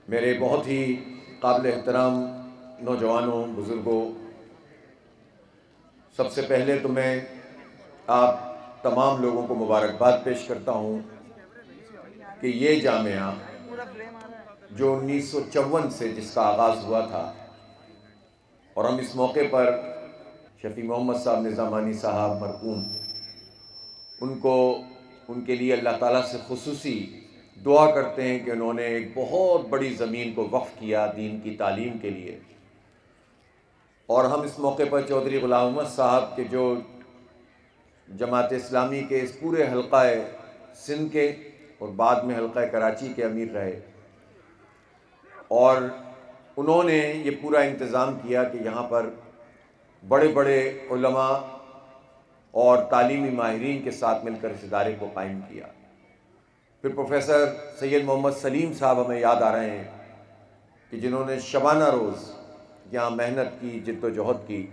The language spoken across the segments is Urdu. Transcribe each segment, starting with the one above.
میرے بہت ہی قابل احترام نوجوانوں، بزرگوں، سب سے پہلے تو میں آپ تمام لوگوں کو مبارکباد پیش کرتا ہوں کہ یہ جامعہ جو 1954 سے جس کا آغاز ہوا تھا، اور ہم اس موقع پر شفیع محمد صاحب نظامانی صاحب مرحوم ان کے لیے اللہ تعالیٰ سے خصوصی دعا کرتے ہیں کہ انہوں نے ایک بہت بڑی زمین کو وقف کیا دین کی تعلیم کے لیے۔ اور ہم اس موقع پر چودھری غلام احمد صاحب کے جو جماعت اسلامی کے اس پورے حلقہ سندھ کے اور بعد میں حلقہ کراچی کے امیر رہے، اور انہوں نے یہ پورا انتظام کیا کہ یہاں پر بڑے بڑے علماء اور تعلیمی ماہرین کے ساتھ مل کر اس ادارے کو قائم کیا۔ پھر پروفیسر سید محمد سلیم صاحب ہمیں یاد آ رہے ہیں کہ جنہوں نے شبانہ روز یہاں محنت کی، جد و جہد کی۔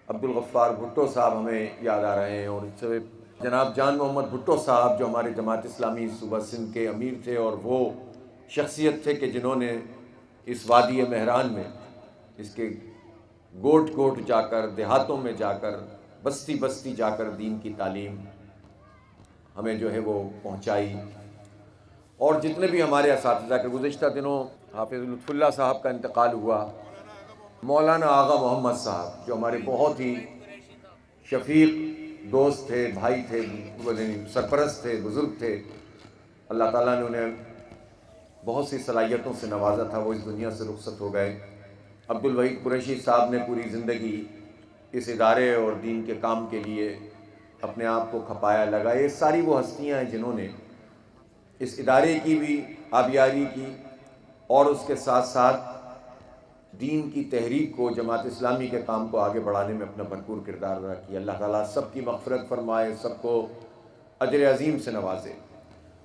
عبدالغفار بھٹو صاحب ہمیں یاد آ رہے ہیں، اور اس سے جناب جان محمد بھٹو صاحب جو ہمارے جماعت اسلامی صوبہ سندھ کے امیر تھے، اور وہ شخصیت تھے کہ جنہوں نے اس وادی مہران میں اس کے گوٹ گوٹ جا کر، دیہاتوں میں جا کر، بستی بستی جا کر دین کی تعلیم ہمیں جو ہے وہ پہنچائی۔ اور جتنے بھی ہمارے اساتذہ کے گزشتہ دنوں حافظ لطف اللہ صاحب کا انتقال ہوا، مولانا آغا محمد صاحب جو ہمارے بہت ہی شفیق دوست تھے، بھائی تھے، سرپرست تھے، بزرگ تھے، اللہ تعالیٰ نے انہیں بہت سی صلاحیتوں سے نوازا تھا، وہ اس دنیا سے رخصت ہو گئے۔ عبدالوحید قریشی صاحب نے پوری زندگی اس ادارے اور دین کے کام کے لیے اپنے آپ کو کھپایا لگا۔ یہ ساری وہ ہستیاں ہیں جنہوں نے اس ادارے کی بھی آبیاری کی، اور اس کے ساتھ ساتھ دین کی تحریک کو، جماعت اسلامی کے کام کو آگے بڑھانے میں اپنا بھرپور کردار ادا کیا۔ اللہ تعالیٰ سب کی مغفرت فرمائے، سب کو اجر عظیم سے نوازے،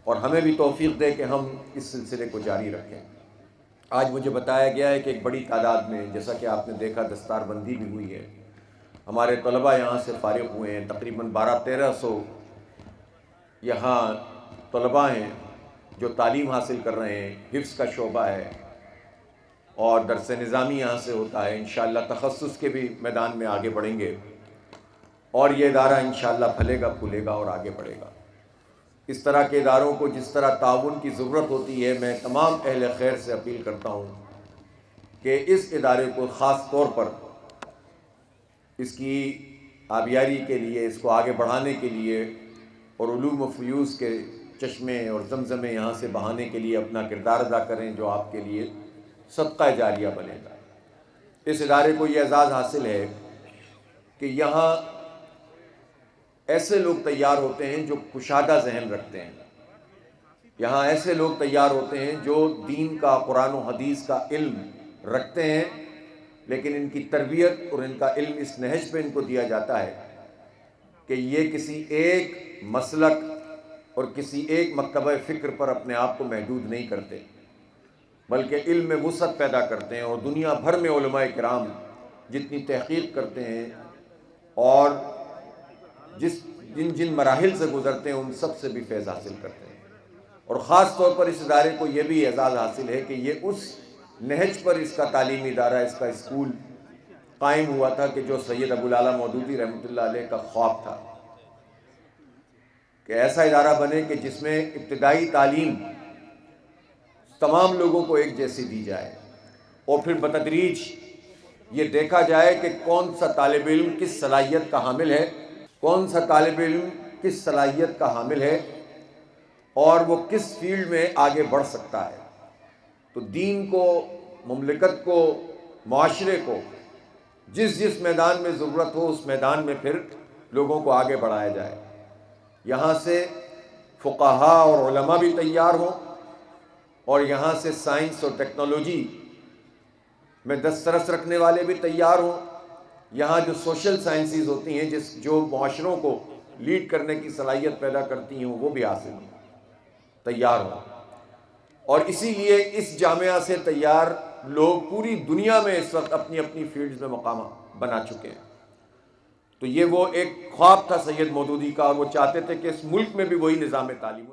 اور ہمیں بھی توفیق دے کہ ہم اس سلسلے کو جاری رکھیں۔ آج مجھے بتایا گیا ہے کہ ایک بڑی تعداد میں، جیسا کہ آپ نے دیکھا دستار بندی بھی ہوئی ہے، ہمارے طلباء یہاں سے فارغ ہوئے ہیں۔ تقریباً 1200-1300 یہاں طلباء ہیں جو تعلیم حاصل کر رہے ہیں، حفظ کا شعبہ ہے، اور درس نظامی یہاں سے ہوتا ہے۔ انشاءاللہ تخصص کے بھی میدان میں آگے بڑھیں گے، اور یہ ادارہ انشاءاللہ پھلے گا، پھولے گا اور آگے بڑھے گا۔ اس طرح کے اداروں کو جس طرح تعاون کی ضرورت ہوتی ہے، میں تمام اہل خیر سے اپیل کرتا ہوں کہ اس ادارے کو خاص طور پر اس کی آبیاری کے لیے، اس کو آگے بڑھانے کے لیے، اور علوم و فیوز کے چشمے اور زمزمیں یہاں سے بہانے کے لیے اپنا کردار ادا کریں، جو آپ کے لیے صدقہ جاریہ بنے گا۔ اس ادارے کو یہ اعزاز حاصل ہے کہ یہاں ایسے لوگ تیار ہوتے ہیں جو کشادہ ذہن رکھتے ہیں، یہاں ایسے لوگ تیار ہوتے ہیں جو دین کا، قرآن و حدیث کا علم رکھتے ہیں، لیکن ان کی تربیت اور ان کا علم اس نہج پہ ان کو دیا جاتا ہے کہ یہ کسی ایک مسلک اور کسی ایک مکتبہ فکر پر اپنے آپ کو محدود نہیں کرتے، بلکہ علم میں وسعت پیدا کرتے ہیں، اور دنیا بھر میں علماء کرام جتنی تحقیق کرتے ہیں اور جن مراحل سے گزرتے ہیں، ان سب سے بھی فیض حاصل کرتے ہیں۔ اور خاص طور پر اس ادارے کو یہ بھی اعزاز حاصل ہے کہ یہ اس نہج پر اس کا تعلیمی ادارہ، اس کا اسکول قائم ہوا تھا کہ جو سید ابوالعلا مودودی رحمۃ اللہ علیہ کا خواب تھا، کہ ایسا ادارہ بنے کہ جس میں ابتدائی تعلیم تمام لوگوں کو ایک جیسی دی جائے، اور پھر بتدریج یہ دیکھا جائے کہ کون سا طالب علم کس صلاحیت کا حامل ہے، کون سا طالب علم کس صلاحیت کا حامل ہے، اور وہ کس فیلڈ میں آگے بڑھ سکتا ہے۔ تو دین کو، مملکت کو، معاشرے کو جس میدان میں ضرورت ہو، اس میدان میں پھر لوگوں کو آگے بڑھایا جائے۔ یہاں سے فقہاء اور علماء بھی تیار ہوں، اور یہاں سے سائنس اور ٹیکنالوجی میں دسترس رکھنے والے بھی تیار ہوں۔ یہاں جو سوشل سائنسز ہوتی ہیں، جو معاشروں کو لیڈ کرنے کی صلاحیت پیدا کرتی ہیں، وہ بھی حاصل ہوں، تیار ہوں۔ اور اسی لیے اس جامعہ سے تیار لوگ پوری دنیا میں اس وقت اپنی اپنی فیلڈز میں مقام بنا چکے ہیں۔ تو یہ وہ ایک خواب تھا سید مودودی کا، اور وہ چاہتے تھے کہ اس ملک میں بھی وہی نظام تعلیم ہو۔